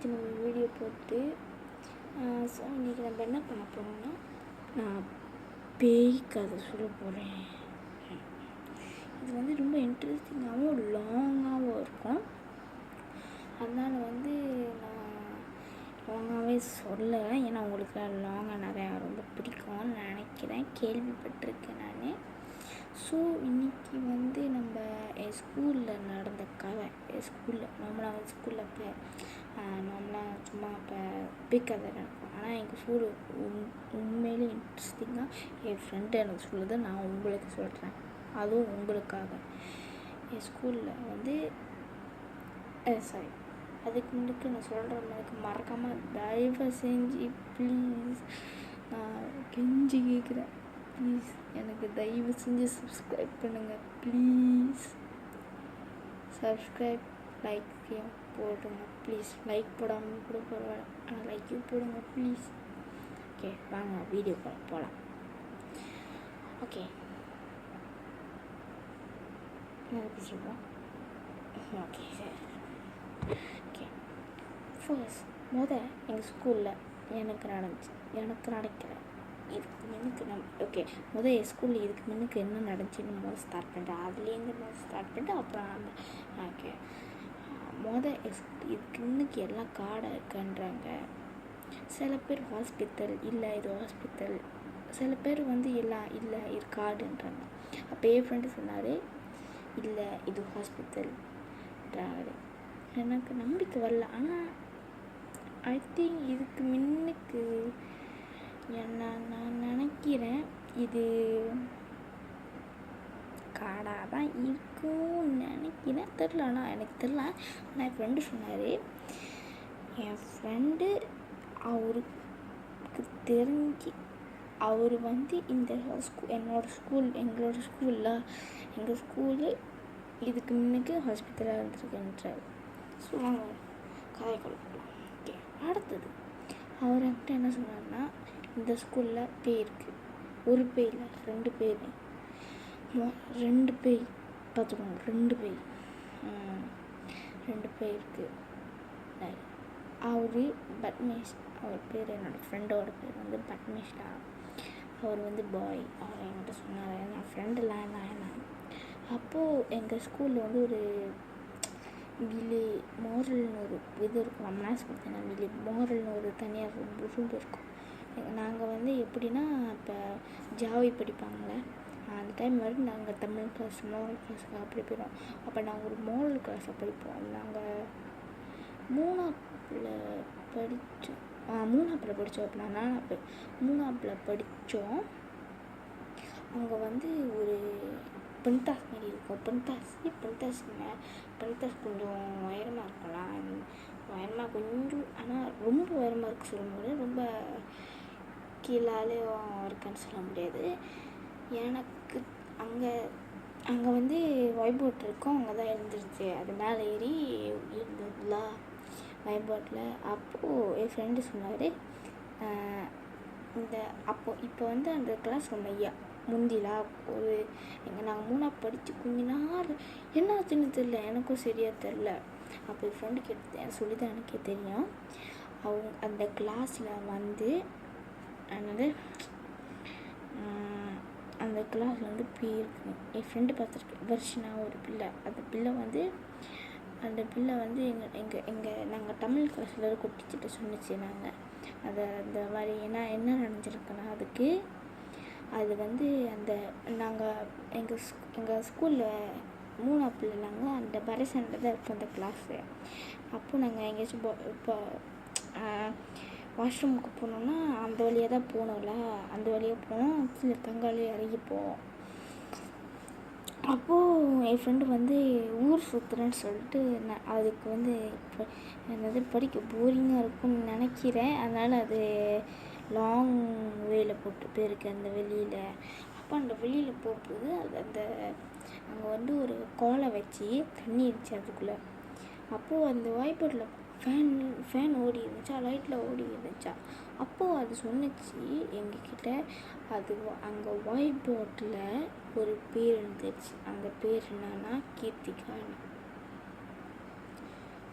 ஆச்சு நம்ம வீடியோ போட்டு. ஸோ இன்றைக்கி நம்ம என்ன பண்ண போகிறோம்னா, நான் பேய் கதை சொல்ல போகிறேன். இது வந்து ரொம்ப இன்ட்ரெஸ்டிங்காகவும் லாங்காகவும் இருக்கும். அதனால் வந்து நான் லாங்காகவே சொல்லலை, ஏன்னா உங்களுக்கு லாங்காக நிறையா ரொம்ப பிடிக்கும்னு நினைக்கிறேன், கேள்விப்பட்டிருக்கேன் நான். ஸோ இன்றைக்கி வந்து நம்ம என் ஸ்கூலில் நடந்த கதை. என் ஸ்கூலில் நார்மலாக ஸ்கூலில் இப்போ நார்மலாக சும்மா இப்போ பேய் கதை நடக்கும். ஆனால் எங்கள் ஸ்கூலு உண்மையிலே இன்ட்ரெஸ்டிங்காக என் ஃப்ரெண்டு எனக்கு சொல்லுது, நான் உங்களுக்கு சொல்கிறேன், அதுவும் உங்களுக்காக. என் ஸ்கூலில் வந்து சாரி அதுக்கு முன்னுக்கு நான் சொல்கிற மாதிரி மறக்காமல் தயவு செஞ்சு ப்ளீஸ் நான் கெஞ்சி கேட்குறேன், ப்ளீஸ் எனக்கு தயவு செஞ்சு சப்ஸ்கிரைப் பண்ணுங்கள் ப்ளீஸ். சப்ஸ்கிரைப் லைக்கையும் போடுங்க ப்ளீஸ். லைக் போடாமல் கூட பரவாயில்ல, ஆனால் லைக்கையும் போடுங்க ப்ளீஸ். ஓகே, வாங்க வீடியோ போகலாம். ஓகே, என்ன பேசுகிறோம்? ஓகே சரி. ஓகே, ஃபர்ஸ்ட் எங்கள் ஸ்கூலில் எனக்கு நடக்கல இதுக்கு முன்னுக்கு ஓகே என் ஸ்கூலில் இதுக்கு முன்னுக்கு என்ன நடந்துச்சுன்னு ஸ்டார்ட் பண்ணிட்டேன். அதுலேருந்து ஸ்டார்ட் பண்ணிட்டு அப்புறம் அந்த ஓகே இதுக்கு முன்னுக்கு எல்லாம் காடை இருக்குன்றாங்க. சில பேர் ஹாஸ்பிட்டல் இல்லை இது ஹாஸ்பிட்டல், சில பேர் வந்து எல்லாம் இல்லை இது காடுன்றாங்க. அப்போ என் ஃப்ரெண்டு சொன்னார், இல்லை இது ஹாஸ்பிட்டல்ன்றாரு. எனக்கு நம்பிக்கை வரல. ஆனால் ஐ திங்க் இதுக்கு முன்னுக்கு நான் நினைக்கிறேன் இது காடாக தான் இருக்கும்னு நினைக்கிறேன், தெரில. ஆனால் எனக்கு தெரில. ஆனால் என் ஃப்ரெண்டு சொன்னார், என் ஃப்ரெண்டு அவருக்கு தெரிஞ்சு அவர் வந்து இந்த எங்களோட ஸ்கூலு இதுக்கு முன்னுக்கு ஹாஸ்பிட்டலாக இருந்திருக்குன்றார். ஸோ நாங்கள் கதை கொடுக்கலாம். ஓகே, அடுத்தது அவர் என்கிட்ட என்ன சொன்னார்னா, இந்த ஸ்கூலில் பேய் இருக்குது. ஒரு பேய் இல்லை, 2 பேர். 2 பேய் பார்த்துக்கோங்க, 2 பேய் இருக்குது. அவர் பட்மேஷ், அவர் பேர், என்னோடய ஃப்ரெண்டோட பேர் வந்து பட்மேஷ்டா. அவர் வந்து பாய். அவர் என்கிட்ட சொன்னார், என் ஃப்ரெண்டெல்லாம் என்ன. அப்போது எங்கள் ஸ்கூலில் வந்து ஒரு மோரல்னு ஒரு இது இருக்கும். நம்ம மேத்ஸ் கொடுத்தேன், மோரல்னு ஒரு தனியாக ரூம் இருக்கும். நாங்கள் வந்து எப்படின்னா, இப்போ ஜாவி படிப்பாங்களே அந்த டைம் வரைக்கும் நாங்கள் தமிழ் கிளாஸ் மோரல் கிளாஸுக்கு அப்படி போயிடும். அப்போ நாங்கள் ஒரு மோரல் கிளாஸை படிப்போம். நாங்கள் மூணாப்பில் படித்தோம். அப்போ மூணாப்பில் படித்தோம். அங்கே வந்து ஒரு பென்டாஸ் மாரி இருக்கும். பென்டாஸ் கொஞ்சம் உயரமாக இருக்கலாம். உயரமாக கொஞ்சம், ஆனால் ரொம்ப உயரமாக இருக்குது சொல்ல முடியாது, ரொம்ப கீழாலேயும் இருக்குன்னு சொல்ல முடியாது. எனக்கு அங்கே வந்து வைபோட் இருக்கும், அங்கே தான் இருந்துருச்சு. அது மேலே ஏறி இருந்ததுல வைபோட்டில். அப்போது என் ஃப்ரெண்டு சொன்னார், இப்போ வந்து அந்த கிளாஸ் ரொம்ப முந்திலாம் ஒரு நாங்கள் 3ஆவது படித்து கொஞ்ச நாள் என்ன ஆச்சுன்னு தெரில, எனக்கும் சரியாக தெரில. அப்போ என் ஃப்ரெண்டு கேட்டு சொல்லி தான் எனக்கே தெரியும். அவங்க அந்த கிளாஸில் வந்து அந்த கிளாஸில் வந்து பேய் இருக்கு. என் ஃப்ரெண்டு பார்த்துருக்கு, வர்ஷனா ஒரு பிள்ளை. அந்த பிள்ளை வந்து நாங்கள் தமிழ் கிளாஸில் கொட்டிச்சிட்டு சொன்னிச்சு. நாங்கள் அந்த மாதிரி என்ன நடந்துருக்குன்னா, அது வந்து நாங்கள் எங்கள் ஸ்கூலில் 3ஆவது நாங்கள் அந்த பரசனில் தான் இருப்போம் அந்த கிளாஸு. அப்போது நாங்கள் எங்கேயாச்சும் இப்போ வாஷ்ரூமுக்கு போனோம்னா அந்த வழியாக தான் போனோம்ல, அந்த வழியாக போனோம், கீழே தங்காலே இறங்கி போவோம். அப்போது என் ஃப்ரெண்டு வந்து ஊர் சுற்றுறேன்னு சொல்லிட்டு அதுக்கு வந்து என்னது படிக்க போரிங்காக இருக்கும்னு நினைக்கிறேன். அதனால் அது லாங் வேல போட்டு போயிருக்கு அந்த வெளியில். அப்போ அந்த வெளியில் போகும்போது அங்கே வந்து ஒரு கோலை வச்சு தண்ணி இருந்துச்சு அதுக்குள்ளே. அப்போது அந்த வாய்ப்போட்டில் ஃபேன் ஓடி இருந்துச்சா, லைட்டில் ஓடி இருந்துச்சா. அப்போது அது சொன்னிச்சு எங்ககிட்ட, அது அங்கே ஒயிட் போட்டில் ஒரு பேர் இருந்துச்சு. அந்த பேர் என்னன்னா கீர்த்திகான்னு.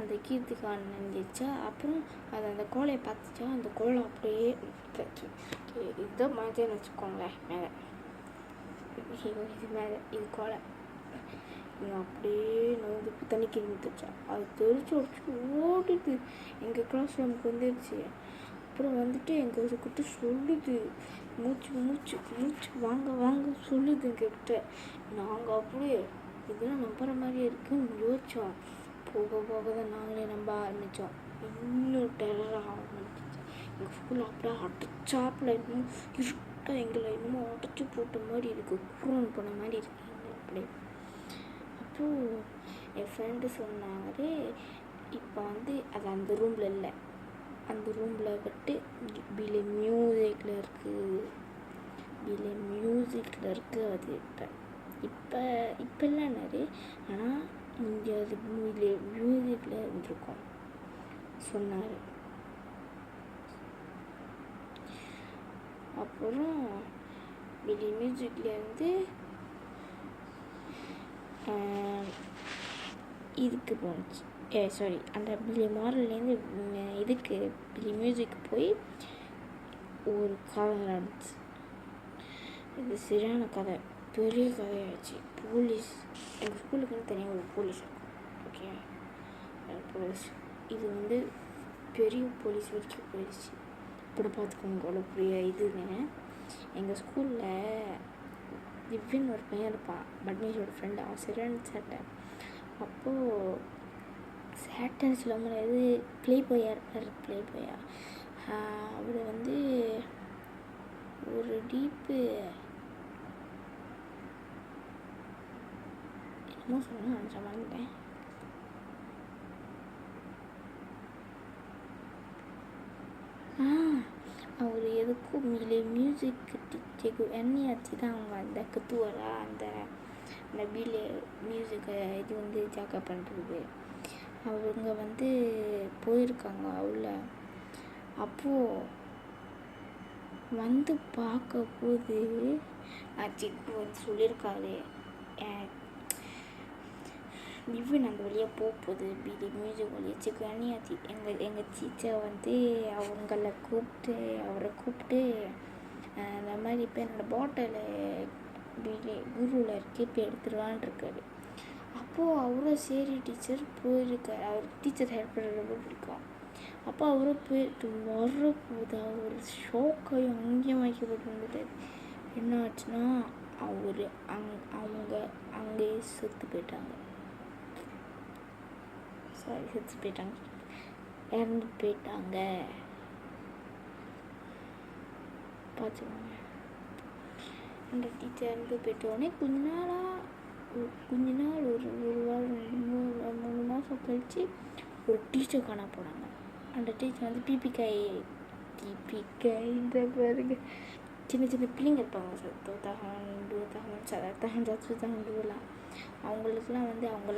அந்த கீர்த்திகா நினைச்சா. அப்புறம் அது அந்த கோலையை பார்த்துச்சா. அந்த கோலை அப்படியே இதுதான் மாதிரின்னு வச்சுக்கோங்களேன். மேலே இது மேலே இது கோலை அப்படியே நோந்து தண்ணிக்கு இருந்துச்சா. அது தெரிச்சு உடச்சு ஓடுது. எங்கள் கிளாஸ் ரூமுக்கு வந்துடுச்சு. அப்புறம் வந்துட்டு எங்கள் கிட்ட சொல்லுது, மூச்சு மூச்சு மூச்சு வாங்க வாங்க சொல்லுது எங்ககிட்ட. நாங்கள் அப்படியே இதெல்லாம் நம்புற மாதிரியே இருக்குன்னு யோசித்தோம். போக போக தான் நாங்களே நம்ப ஆரம்பித்தோம். இன்னும் டெரராக ஆரம்பிச்சிச்சு. எங்கள் ஸ்கூலில் அப்படியே அடைச்சாப்பில் இன்னும் இருட்டாக எங்களை இன்னமும் அடைச்சி போட்ட மாதிரி இருக்குது. குரோன் பண்ண மாதிரி இருக்குது எங்களை அப்படியே. அப்போது என் ஃப்ரெண்டு சொன்னாங்க, இப்போ வந்து அது அந்த ரூமில் இல்லை, அந்த ரூமில் விட்டு பிலே மியூசிக்கில் இருக்குது அது. இப்போ இல்லைன்னாரு. ஆனால் இங்கே அது மியூசிக்கில் இருந்திருக்கோம் சொன்னார். அப்புறம் பிலே மியூசிக்லேருந்து இதுக்கு போணுச்சு. சாரி, அந்த பில்லி மாரல்லேருந்து இதுக்கு பில்லி மியூசிக்கு போய் ஒரு கதை நடந்துச்சு. இது சரியான கதை, பெரிய கதையாச்சு. போலீஸ், எங்கள் ஸ்கூலுக்குன்னு தனியாக ஒரு போலீஸ் இருக்கும். ஓகே, போலீஸ் இது வந்து பெரிய போலீஸ் வரைக்கும் போயிடுச்சு. இப்படி பார்த்துக்கோங்க அவ்வளோ பெரிய இதுன்னு. எங்கள் ஸ்கூலில் திவ்யன் ஒரு பையன் இருப்பான், பட்னீஷோட ஃப்ரெண்டு. அவன் சரியான சேட்டை. அப்போது சேட்டைன்னு சொல்ல முடியாது, ப்ளே பாயாக இருப்பார். ப்ளே பாயா அவர் வந்து ஒரு டீப்பு என்னமோ சொல்லணும் நினச்ச மாதிரிட்டேன். அவர் எதுக்கும் மியூசிக் டீச்சருக்கு எண்ணெயாச்சு தான் அவங்க அந்த கத்துவரா அந்த பிலே மியூசிக்கை இது வந்து ஜாக்கா பண்ணுறது. அவங்க வந்து போயிருக்காங்க அவ்வளோ. அப்போது வந்து பார்க்க போது சிக்கு வந்து சொல்லியிருக்காரு, இவன் அந்த வழியாக போகுது பிடி மியூசிக் வழியாக. சிக்கு அண்ணியாச்சு எங்கள் டீச்சர் வந்து அவரை கூப்பிட்டு இந்த மாதிரி இப்போ என்னோடய பாட்டில் பிடி குருவில் இருக்கு, இப்போ எடுத்துருவான்னு இருக்காரு. அப்போது அவரும் சரி டீச்சர் போயிருக்காரு. அவர் டீச்சர் ஹெல்ப் பண்ணுறது ரொம்ப பிடிக்கும். அப்போ அவரும் போயிட்டு வரப்போது அவர் ஷோக்காகி அங்கேயும் வைக்கப்பட்டு வந்துட்டார். என்ன ஆச்சுன்னா அவங்க அங்கேயே செத்து போயிட்டாங்க. இறந்து போயிட்டாங்க. பார்த்துக்கோங்க. அந்த டீச்சர் இறந்து போயிட்டோடனே கொஞ்ச நாள் ஒரு வாரம் 3 மாதம் கழித்து ஒரு டீச்சர் காண போனாங்க. அந்த டீச்சர் வந்து பிபிகைன்ற பாருங்க, சின்ன சின்ன பிள்ளைங்க இருப்பாங்க சார், தகவல் அவங்களுக்குலாம் வந்து அவங்க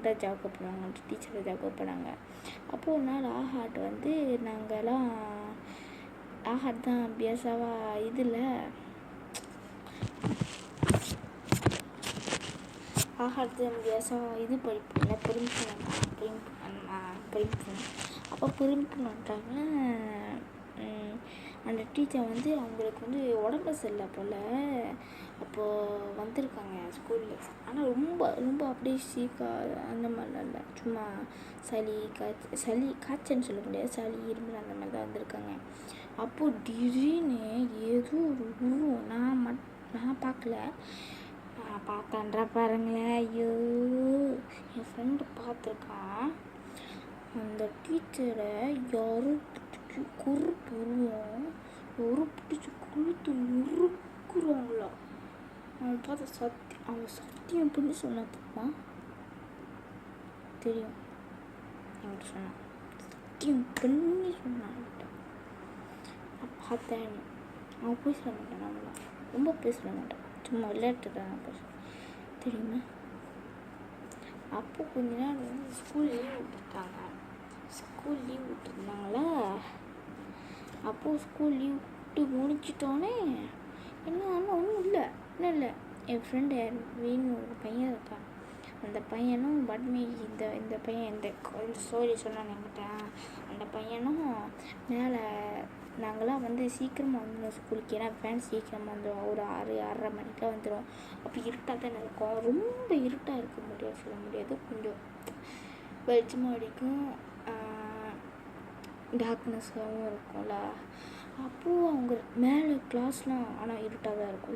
தான் ஜாக்கப் பண்ணுவாங்க, அந்த டீச்சரை ஜாக்கப் பண்ணாங்க. அப்போது ஒரு நாள் ஆஹாட் வந்து நாங்கள்லாம் ஆஹாட் தான் அபியாசாவா இதில் ஆஹாட் தான் அபியாசாவா இது படிப்போம்ல, பெருமிஷன். அப்போ பெருமிஷன் வந்துட்டாங்க. அந்த டீச்சர் வந்து அவங்களுக்கு வந்து உடம்பு சரியில்லை போல். அப்போது வந்திருக்காங்க ஸ்கூலில். ஆனால் ரொம்ப ரொம்ப அப்படியே சீக்காக அந்த மாதிரிலாம் இல்லை, சும்மா காய்ச்சல்னு சொல்ல முடியாது, சளி இருமல் அந்த மாதிரி தான் வந்திருக்காங்க. அப்போது திடீர்னு ஏதோ ஒரு உருவம், நான் பார்க்கல, நான் பார்த்தேன்றா பாருங்களேன். ஐயோ, என் ஃப்ரெண்டு பார்த்துருக்கான். அந்த டீச்சரை யாரும் ஒரு பிடிச்சி குளித்து நுறுக்குறாங்களா. அவன் பார்த்த அவன் சத்தியம் பண்ணி சொன்னாப்பா தெரியும், என்கிட்ட சொன்னான், சத்தியம் பண்ணி சொன்னான். நான் பார்த்தேன். அவன் போய் சொல்ல மாட்டேன், நம்மள ரொம்ப பேச மாட்டேன், சும்மா விளையாட்டு தான் நான் பேசுவேன் தெரியுமா. அப்போ கொஞ்ச நாள் வந்து ஸ்கூல் லீவ் விட்டுருந்தாங்களா. அப்போது ஸ்கூல் லீவ் விட்டு முடிச்சிட்டோன்னே என்ன ஒன்றும் இல்லை. என் ஃப்ரெண்டு வேணும் ஒரு பையன் இருக்கான். அந்த பையனும் பட்மி இந்த இந்த பையன் இந்த ஸ்டோரி சொன்னான் என்கிட்ட. அந்த பையனும் மேலே நாங்களாம் வந்து சீக்கிரமாக வந்துடும் ஸ்கூலுக்கு, ஏன்னா வேன் சீக்கிரமாக வந்துடும், ஒரு 6-6:30 மணிக்கெலாம் வந்துடும். அப்போ இருட்டாக தானே இருக்கும், ரொம்ப இருட்டாக இருக்க முடியாது, சொல்ல முடியாது, கொஞ்சம் வெளிச்சமாக அடிக்கும், டார்க்னஸ்ஸாகவும் இருக்கும்ல. அப்போது அவங்க மேலே கிளாஸ்லாம் ஆனால் இருட்டாக தான் இருக்கும்ல.